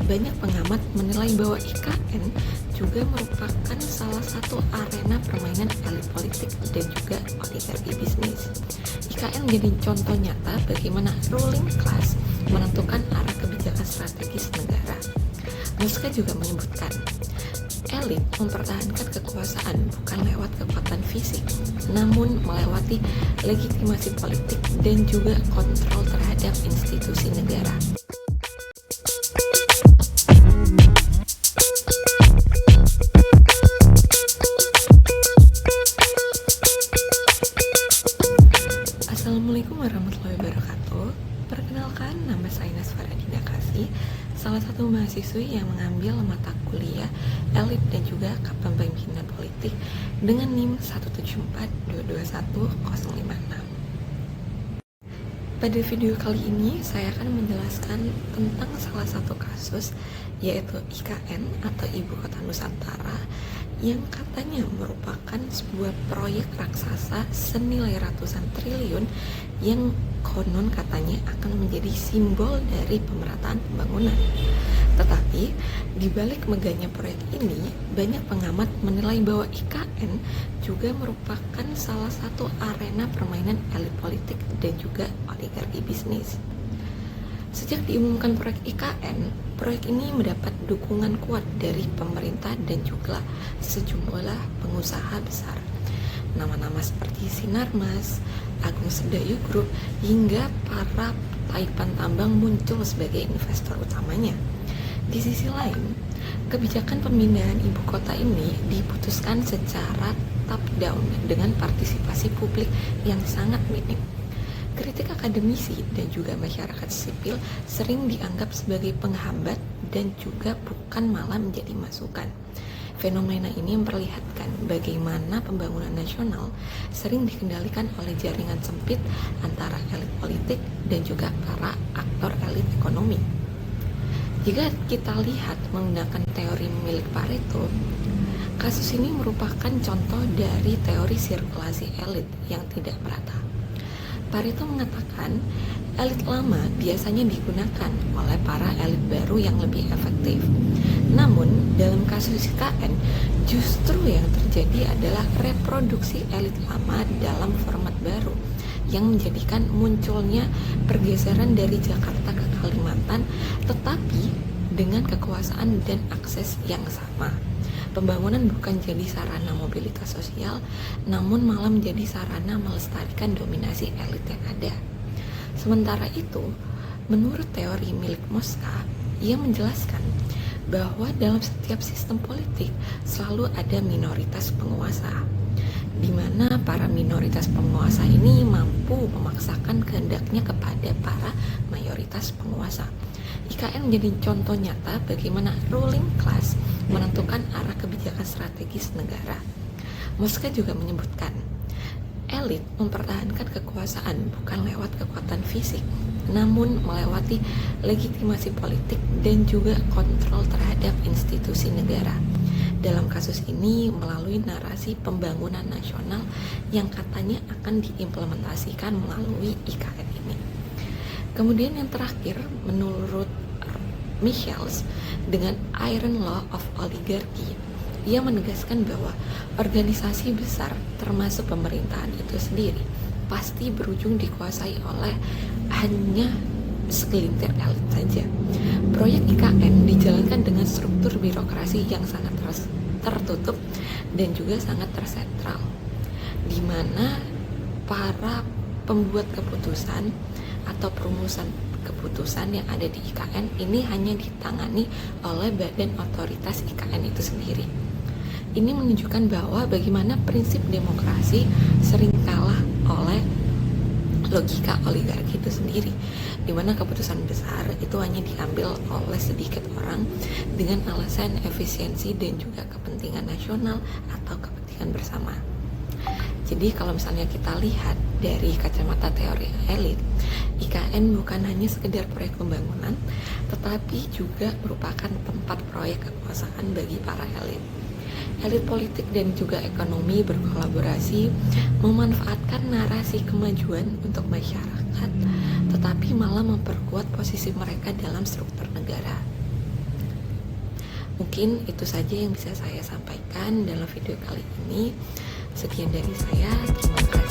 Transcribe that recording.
banyak pengamat menilai bahwa IKN juga merupakan salah satu arena permainan elit politik dan juga oligarki bisnis. IKN menjadi contoh nyata bagaimana ruling class menentukan arah kebijakan strategis negara. Muska juga menyebutkan, elit mempertahankan kekuasaan bukan lewat kekuatan fisik, namun melewati legitimasi politik dan juga kontrol terhadap institusi negara. Assalamualaikum warahmatullahi wabarakatuh. Perkenalkan, nama saya Nasfara Dinda Kasih, salah satu mahasiswi yang mengambil mata kuliah elit dan juga kepemimpinan politik dengan NIM 174221056. Pada video kali ini saya akan menjelaskan tentang salah satu kasus, yaitu IKN atau Ibu Kota Nusantara, yang katanya merupakan sebuah proyek raksasa senilai ratusan triliun yang konon katanya akan menjadi simbol dari pemerataan pembangunan. Tetapi di balik megahnya proyek ini, banyak pengamat menilai bahwa IKN juga merupakan salah satu arena permainan elit politik dan juga oligarki bisnis. Sejak diumumkan proyek IKN, proyek ini mendapat dukungan kuat dari pemerintah dan juga sejumlah pengusaha besar. Nama-nama seperti Sinarmas, Agung Sedayu Group, hingga para Taipan Tambang muncul sebagai investor utamanya. Di sisi lain, kebijakan pemindahan ibu kota ini diputuskan secara top down dengan partisipasi publik yang sangat minim. Kritik akademisi dan juga masyarakat sipil sering dianggap sebagai penghambat dan juga bukan malah menjadi masukan. Fenomena ini memperlihatkan bagaimana pembangunan nasional sering dikendalikan oleh jaringan sempit antara elit politik dan juga para aktor elit ekonomi. Jika kita lihat menggunakan teori milik Pareto, kasus ini merupakan contoh dari teori sirkulasi elit yang tidak merata. Pareto mengatakan, elit lama biasanya digunakan oleh para elit baru yang lebih efektif. Namun, dalam kasus IKN, justru yang terjadi adalah reproduksi elit lama dalam format baru yang menjadikan munculnya pergeseran dari Jakarta ke Kalimantan, tetapi dengan kekuasaan dan akses yang sama. Pembangunan bukan jadi sarana mobilitas sosial, namun malah menjadi sarana melestarikan dominasi elit yang ada. Sementara itu, menurut teori milik Muska, ia menjelaskan bahwa dalam setiap sistem politik selalu ada minoritas penguasa, di mana para minoritas penguasa ini mampu memaksakan kehendaknya kepada para mayoritas penguasa. IKN menjadi contoh nyata bagaimana ruling class menentukan arah kebijakan strategis negara. Muska juga menyebutkan, elit mempertahankan kekuasaan bukan lewat kekuatan fisik, namun melewati legitimasi politik dan juga kontrol terhadap institusi negara. Dalam kasus ini melalui narasi pembangunan nasional yang katanya akan diimplementasikan melalui IKN ini. Kemudian yang terakhir, menurut Michels, dengan Iron Law of Oligarchy, ia menegaskan bahwa organisasi besar termasuk pemerintahan itu sendiri pasti berujung dikuasai oleh hanya segelintir elit saja. Proyek IKN dijalankan dengan struktur birokrasi yang sangat tertutup dan juga sangat tersentral, di mana para pembuat keputusan atau perumusan keputusan yang ada di IKN ini hanya ditangani oleh badan otoritas IKN itu sendiri. Ini menunjukkan bahwa bagaimana prinsip demokrasi sering kalah oleh logika oligarki itu sendiri, di mana keputusan besar itu hanya diambil oleh sedikit orang dengan alasan efisiensi dan juga kepentingan nasional atau kepentingan bersama. Jadi kalau misalnya kita lihat dari kacamata teori elit, IKN bukan hanya sekedar proyek pembangunan, tetapi juga merupakan tempat proyek kekuasaan bagi para elit. Elit politik dan juga ekonomi berkolaborasi memanfaatkan narasi kemajuan untuk masyarakat, tetapi malah memperkuat posisi mereka dalam struktur negara. Mungkin itu saja yang bisa saya sampaikan dalam video kali ini. Sekian dari saya, terima kasih.